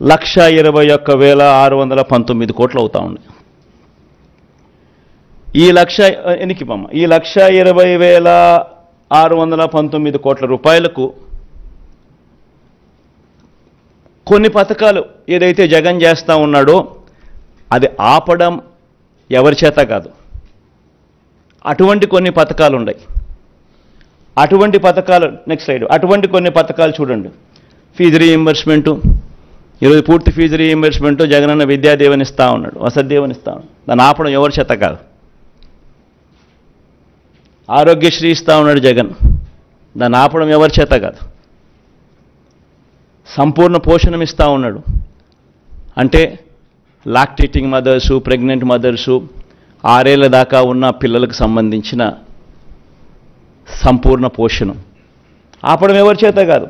1,21,619 కోట్లు అవుతా ఉంది. ఈ 1,20,619 కోట్ల రూపాయలకు కొన్ని పథకాలు ఏదైతే జగన్ చేస్తూ ఉన్నాడో అది ఆపడం ఎవరి చేత కాదు. అటువంటి కొన్ని పథకాలు ఉన్నాయి. అటువంటి పథకాలు నెక్స్ట్ స్లైడ్. అటువంటి కొన్ని పథకాలు చూడండి. ఫీజు రీయింబర్స్మెంటు, ఈరోజు పూర్తి ఫీజు రీయింబర్స్మెంటు జగనన్న విద్యాదీవెన ఇస్తూ ఉన్నాడు, వసతిదీవెన ఇస్తూ ఉన్నాడు. దాన్ని ఆపడం ఎవరి చేత కాదు. ఆరోగ్యశ్రీ ఇస్తూ ఉన్నాడు జగన్, దాన్ని ఆపడం ఎవరి చేత కాదు. సంపూర్ణ పోషణం ఇస్తూ ఉన్నాడు, అంటే లాక్టేటింగ్ మదర్సు, ప్రెగ్నెంట్ మదర్సు, 6 ఏళ్ల దాకా ఉన్న పిల్లలకు సంబంధించిన సంపూర్ణ పోషణం ఆపడం ఎవరి చేత కాదు.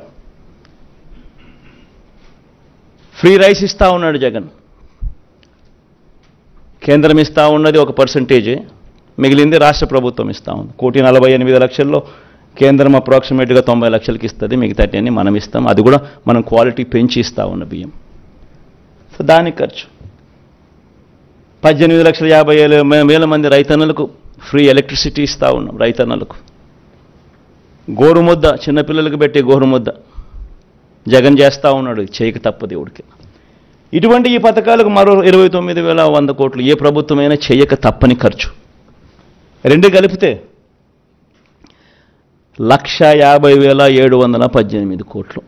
ఫ్రీ రైస్ ఇస్తూ ఉన్నాడు జగన్. కేంద్రం ఇస్తూ ఉన్నది ఒక పర్సంటేజే, మిగిలింది రాష్ట్ర ప్రభుత్వం ఇస్తూ ఉంది. 1,48,00,000లో కేంద్రం అప్రాక్సిమేట్గా 90 లక్షలకి ఇస్తుంది, మిగతాటి అన్ని మనం ఇస్తాం. అది కూడా మనం క్వాలిటీ పెంచి ఇస్తూ ఉన్న బియ్యం. సో దానికి ఖర్చు 18,50,000 మంది రైతన్నలకు ఫ్రీ ఎలక్ట్రిసిటీ ఇస్తూ ఉన్నాం. రైతన్నలకు గోరుముద్ద, చిన్నపిల్లలకు పెట్టి గోరుముద్ద జగన్ చేస్తూ ఉన్నాడు, చేయక తప్పదు దేవుడికి. ఇటువంటి ఈ పథకాలకు మరో 29,100 కోట్లు ఏ ప్రభుత్వమైనా చేయక తప్పని ఖర్చు. రెండు కలిపితే 1,50,718 కోట్లు.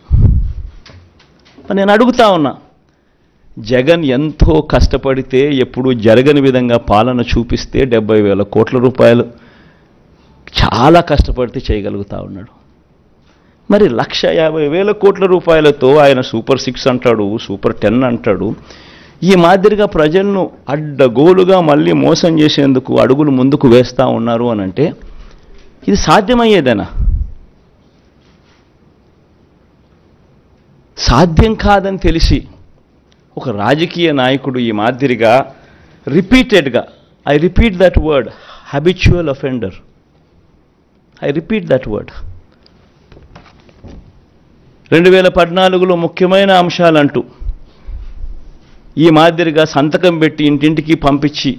నేను అడుగుతా ఉన్నా, జగన్ ఎంతో కష్టపడితే ఎప్పుడు జరగని విధంగా పాలన చూపిస్తే 70,000 కోట్ల రూపాయలు చాలా కష్టపడితే చేయగలుగుతా ఉన్నాడు. మరి 1,50,000 కోట్ల రూపాయలతో ఆయన సూపర్ 6 అంటాడు, సూపర్ 10 అంటాడు. ఈ మాదిరిగా ప్రజలను అడ్డగోలుగా మళ్ళీ మోసం చేసేందుకు అడుగులు ముందుకు వేస్తూ ఉన్నారు అని అంటే ఇది సాధ్యమయ్యేదేనా? సాధ్యం కాదని తెలిసి ఒక రాజకీయ నాయకుడు ఈ మాదిరిగా రిపీటెడ్గా, I repeat that word, habitual offender, I repeat that word. 2014లో ముఖ్యమైన అంశాలంటూ ఈ మాదిరిగా సంతకం పెట్టి ఇంటింటికి పంపించి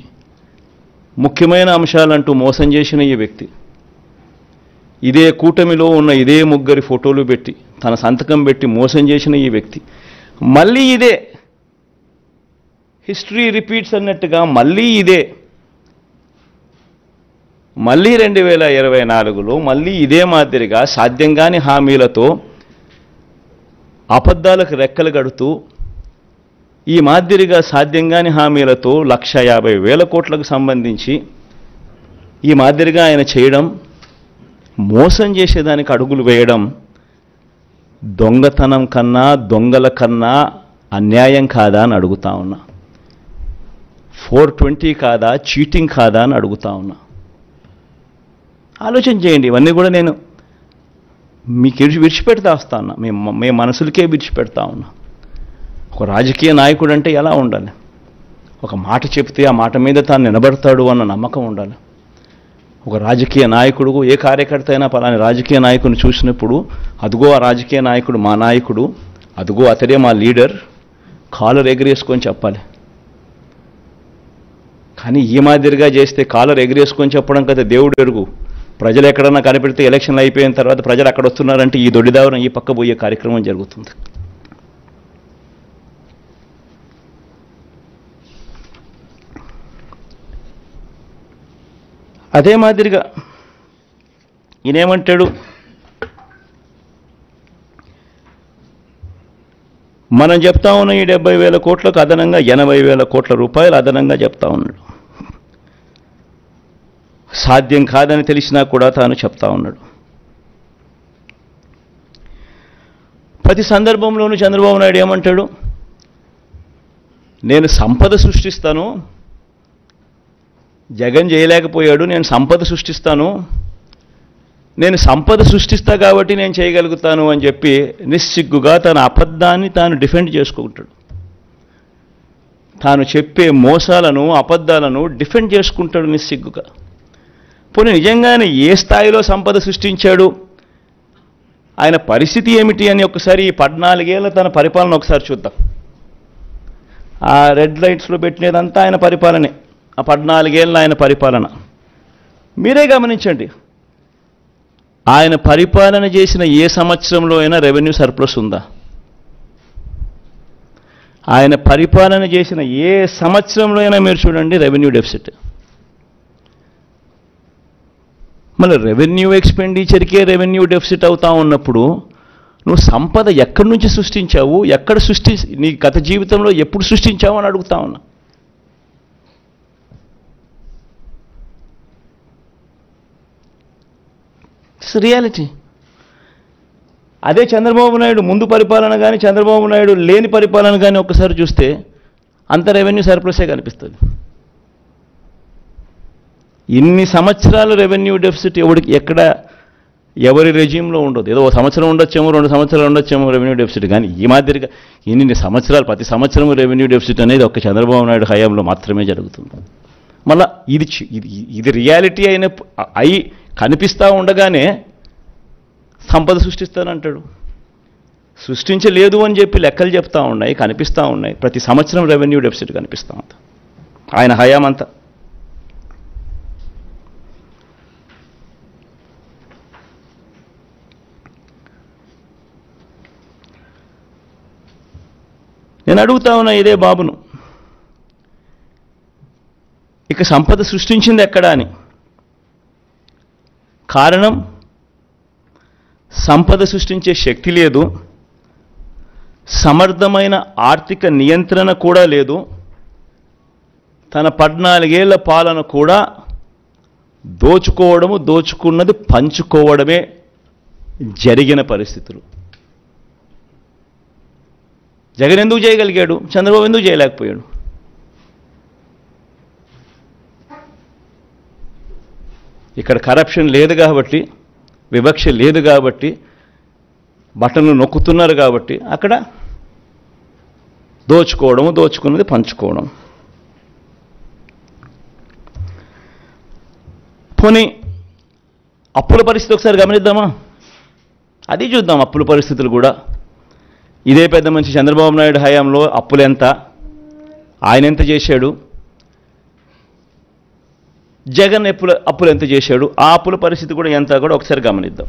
ముఖ్యమైన అంశాలంటూ మోసం చేసిన ఈ వ్యక్తి, ఇదే కూటమిలో ఉన్న ఇదే ముగ్గురి ఫోటోలు పెట్టి తన సంతకం పెట్టి మోసం చేసిన ఈ వ్యక్తి మళ్ళీ ఇదే హిస్టరీ రిపీట్స్ అన్నట్టుగా మళ్ళీ ఇదే, మళ్ళీ 2024లో మళ్ళీ ఇదే మాదిరిగా సాధ్యం కాని హామీలతో అబద్ధాలకు రెక్కలు కడుతూ ఈ మాదిరిగా సాధ్యం కాని హామీలతో 1,50,000 కోట్లకు సంబంధించి ఈ మాదిరిగా ఆయన చేయడం, మోసం చేసేదానికి అడుగులు వేయడం దొంగతనం కన్నా దొంగల కన్నా అన్యాయం కాదా అని అడుగుతా ఉన్నా. 420 కాదా, చీటింగ్ కాదా అని అడుగుతా ఉన్నా. ఆలోచన చేయండి. ఇవన్నీ కూడా నేను మీకు విడిచిపెడతా వస్తా ఉన్నా, మీ మనసులకే విడిచిపెడతా ఉన్నా. ఒక రాజకీయ నాయకుడు అంటే ఎలా ఉండాలి? ఒక మాట చెప్తే ఆ మాట మీద తాను నిలబడతాడు అన్న నమ్మకం ఉండాలి. ఒక రాజకీయ నాయకుడు, ఏ కార్యకర్త అయినా పలాని రాజకీయ నాయకుడిని చూసినప్పుడు అదుగో ఆ రాజకీయ నాయకుడు మా నాయకుడు, అదుగో అతడే మా లీడర్, కాలర్ ఎగిరేసుకొని చెప్పాలి. కానీ ఈ మాదిరిగా చేస్తే కాలర్ ఎగిరేసుకొని చెప్పడం కదా దేవుడు ఎరుగు. ప్రజలు ఎక్కడన్నా కనిపెడితే ఎలక్షన్లు అయిపోయిన తర్వాత ప్రజలు అక్కడ వస్తున్నారంటే ఈ దొడ్డిదావరం ఈ పక్క పోయే కార్యక్రమం జరుగుతుంది. అదే మాదిరిగా ఈయనేమంటాడు, మనం చెప్తా ఉన్న ఈ 70,000 కోట్లకు అదనంగా 80,000 కోట్ల రూపాయలు అదనంగా చెప్తా ఉన్నాడు. సాధ్యం కాదని తెలిసినా కూడా తాను చెప్తా ఉన్నాడు. ప్రతి సందర్భంలోనూ చంద్రబాబు నాయుడు ఏమంటాడు, నేను సంపద సృష్టిస్తాను, జగన్ చేయలేకపోయాడు, నేను సంపద సృష్టిస్తాను, నేను సంపద సృష్టిస్తా కాబట్టి నేను చేయగలుగుతాను అని చెప్పి నిస్సిగ్గుగా తన అబద్ధాన్ని తాను డిఫెండ్ చేసుకుంటాడు. తాను చెప్పే మోసాలను అబద్ధాలను డిఫెండ్ చేసుకుంటాడు నిస్సిగ్గుగా. పోనీ నిజంగానే ఏ స్థాయిలో సంపద సృష్టించాడు, ఆయన పరిస్థితి ఏమిటి అని ఒకసారి ఈ 14 ఏళ్ల తన పరిపాలన ఒకసారి చూద్దాం. ఆ రెడ్ లైట్స్లో పెట్టినదంతా ఆయన పరిపాలనే. ఆ 14 ఏళ్ళ ఆయన పరిపాలన మీరే గమనించండి. ఆయన పరిపాలన చేసిన ఏ సంవత్సరంలో అయినా రెవెన్యూ సర్ప్లస్ ఉందా? ఆయన పరిపాలన చేసిన ఏ సంవత్సరంలో అయినా మీరు చూడండి రెవెన్యూ డెఫిసిట్. మళ్ళీ రెవెన్యూ ఎక్స్పెండిచర్కే రెవెన్యూ డెఫిసిట్ అవుతా ఉన్నప్పుడు నువ్వు సంపద ఎక్కడి నుంచి సృష్టించావు, ఎక్కడ నీ గత జీవితంలో ఎప్పుడు సృష్టించావు అని అడుగుతా ఉన్నా. It's reality. అదే చంద్రబాబు నాయుడు ముందు పరిపాలన కానీ చంద్రబాబు నాయుడు లేని పరిపాలన కానీ ఒక్కసారి చూస్తే అంత రెవెన్యూ సర్ప్లసే కనిపిస్తుంది. ఇన్ని సంవత్సరాలు రెవెన్యూ డెఫిసిట్ ఎవరి రెజ్యూమ్లో ఉండదు. ఏదో 1 సంవత్సరం ఉండొచ్చేమో, 2 సంవత్సరాలు ఉండొచ్చేమో రెవెన్యూ డెఫిసిట్. కానీ ఈ మాదిరిగా ఇన్ని సంవత్సరాలు ప్రతి సంవత్సరం రెవెన్యూ డెఫిసిట్ అనేది ఒక్క చంద్రబాబు నాయుడు హయాంలో మాత్రమే జరుగుతుంది. మళ్ళా ఇది రియాలిటీ అయి కనిపిస్తూ ఉండగానే సంపద సృష్టిస్తానంటాడు. సృష్టించలేదు అని చెప్పి లెక్కలు చెప్తా ఉన్నాయి, కనిపిస్తూ ఉన్నాయి. ప్రతి సంవత్సరం రెవెన్యూ డెఫిసిట్ కనిపిస్తూ ఉంది ఆయన హయాం అంతా. నేను అడుగుతా ఉన్నా ఇదే బాబును, ఇక సంపద సృష్టించింది ఎక్కడా అని. కారణం సంపద సృష్టించే శక్తి లేదు, సమర్థమైన ఆర్థిక నియంత్రణ కూడా లేదు, తన 14 ఏళ్ల పాలన కూడా దోచుకున్నది పంచుకోవడమే జరిగిన పరిస్థితులు. జగన్ ఎందుకు చేయగలిగాడు, చంద్రబాబు ఎందుకు చేయలేకపోయాడు? ఇక్కడ కరప్షన్ లేదు కాబట్టి, వివక్ష లేదు కాబట్టి, బటన్లు నొక్కుతున్నారు కాబట్టి అక్కడ దోచుకున్నది పంచుకోవడం. పోనీ అప్పుల పరిస్థితి ఒకసారి గమనిద్దామా? అది చూద్దాం. అప్పుల పరిస్థితులు కూడా ఇదే పెద్ద మనిషి చంద్రబాబు నాయుడు హయాంలో అప్పులు ఎంత, ఆయన ఎంత చేశాడు, జగన్ అప్పులు ఎంత చేశాడు, ఆ అప్పుల పరిస్థితి కూడా ఎంత కూడా ఒకసారి గమనిద్దాం.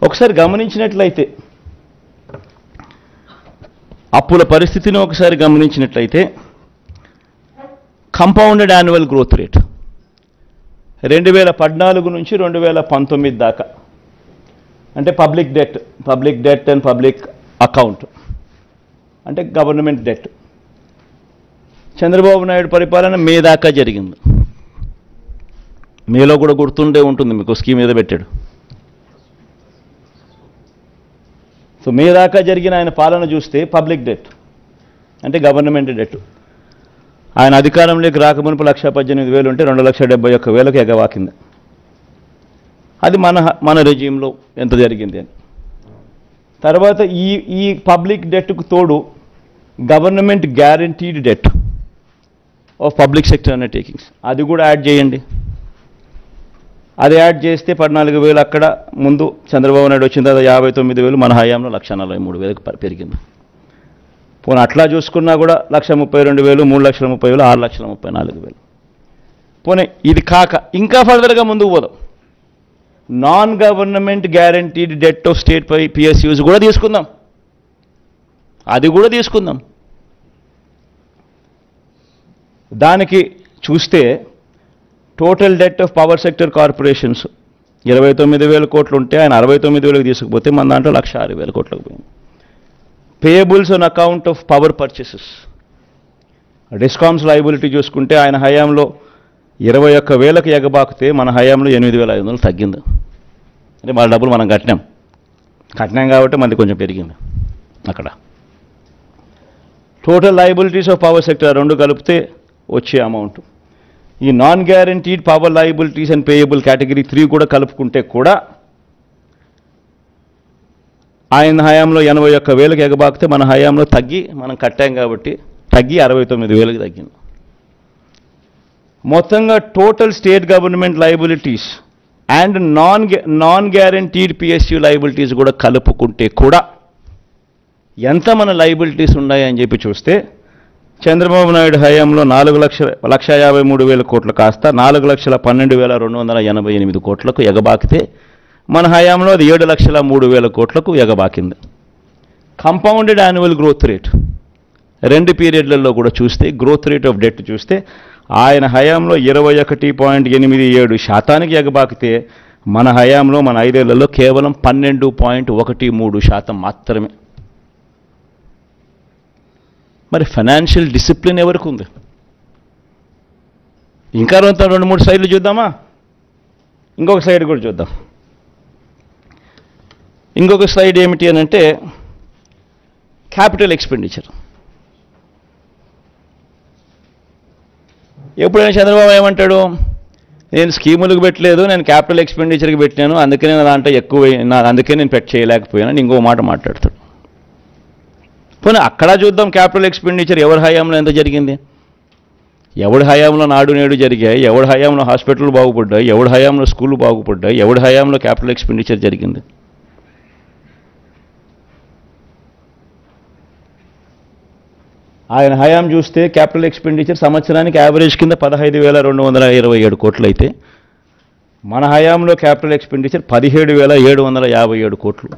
ఒకసారి గమనించినట్లయితే అప్పుల పరిస్థితిని ఒకసారి గమనించినట్లయితే కంపౌండెడ్ యాన్యువల్ గ్రోత్ రేట్ 2014 నుంచి 2019 దాకా, అంటే public debt and public account అంటే గవర్నమెంట్ డెట్, చంద్రబాబు నాయుడు పరిపాలన మే దాకా జరిగింది. మేలో కూడా గుర్తుండే ఉంటుంది మీకు, స్కీమ్ మీద పెట్టాడు. సో మే దాకా జరిగిన ఆయన పాలన చూస్తే పబ్లిక్ డెట్ అంటే గవర్నమెంట్ డెట్, ఆయన అధికారంలోకి రాకమునుపు 1,18,000 ఉంటే 2,71,000కి ఎగవాకింది. అది మన రెజ్యూమ్లో ఎంత జరిగింది అని. తర్వాత ఈ పబ్లిక్ డెట్కు తోడు government guaranteed det of public sector undertakings అది కూడా యాడ్ చేయండి. అది యాడ్ చేస్తే 14,000 అక్కడ ముందు చంద్రబాబు నాయుడు వచ్చిన తర్వాత 59,000, మన హయాంలో 1,43,000 పెరిగింది. పోనీ అట్లా చూసుకున్నా కూడా 1,32,000, 3,30,000, 6,34,000. పోనీ ఇది కాక ఇంకా ఫర్దర్గా ముందుకు పోదాం. Non government guaranteed det of state PSUs కూడా తీసుకుందాం, అది కూడా తీసుకుందాం. దానికి చూస్తే total det of power sector corporations 29,000 కోట్లు ఉంటే ఆయన 69,000కి తీసుకుపోతే మన దాంట్లో 1,06,000 కోట్లకు పోయింది. Payables on account of power purchases, discoms liability చూసుకుంటే ఆయన హయాంలో 21,000కి ఎగబాకితే మన హయాంలో 8,500 తగ్గింది. అంటే మన డబ్బులు మనం కట్టినాం కాబట్టి మనది కొంచెం పెరిగింది అక్కడ. Total liabilities of power sector రెండు కలిపితే వచ్చే అమౌంట్, ఈ non guaranteed power liabilities and payable category 3 కూడా కలుపుకుంటే కూడా ఆయన హయాంలో 81,000కి ఎగబాకితే మన హయాంలో మనం కట్టాం కాబట్టి తగ్గి 69,000కి తగ్గింది. మొత్తంగా total state government liabilities and non guaranteed PSU liabilities కూడా కలుపుకుంటే కూడా ఎంత మన లయబిలిటీస్ ఉన్నాయని చెప్పి చూస్తే చంద్రబాబు నాయుడు హయాంలో 4,53,000 కోట్లు కాస్త 4,12,288 కోట్లకు ఎగబాకితే మన హయాంలో అది 7,03,000 కోట్లకు ఎగబాకింది. కంపౌండెడ్ యాన్యువల్ గ్రోత్ రేట్ రెండు పీరియడ్లలో కూడా చూస్తే గ్రోత్ రేట్ ఆఫ్ డెట్ చూస్తే ఆయన హయాంలో 21.87% ఎగబాకితే మన హయాంలో మన 5 ఏళ్లలో కేవలం 12.13% మాత్రమే. మరి ఫైనాన్షియల్ డిసిప్లిన్ ఎవరికి ఉంది? ఇంకా 2-3 స్లైడ్లు చూద్దామా? ఇంకొక స్లైడ్ కూడా చూద్దాం. ఇంకొక స్లైడ్ ఏమిటి అని అంటే క్యాపిటల్ ఎక్స్పెండిచర్. ఎప్పుడైనా చంద్రబాబు ఏమంటాడు, నేను స్కీములకు పెట్టలేదు, నేను క్యాపిటల్ ఎక్స్పెండిచర్కి పెట్టాను, అందుకనే నా దాంట్లో ఎక్కువ, అందుకే నేను చేయలేకపోయాను ఇంకో మాట మాట్లాడతాడు. పోనీ అక్కడ చూద్దాం క్యాపిటల్ ఎక్స్పెండిచర్ ఎవరి హయాంలో ఎంత జరిగింది, ఎవడి హయాంలో నాడు నేడు జరిగాయి, ఎవడి హయాంలో హాస్పిటల్ బాగుపడ్డాయి, ఎవడి హయాంలో స్కూళ్ళు బాగుపడ్డాయి, ఎవడి హయాంలో క్యాపిటల్ ఎక్స్పెండిచర్ జరిగింది. ఆయన హయాం చూస్తే క్యాపిటల్ ఎక్స్పెండిచర్ సంవత్సరానికి యావరేజ్ కింద 15,227 కోట్లు అయితే మన హయాంలో క్యాపిటల్ ఎక్స్పెండిచర్ 17,757 కోట్లు.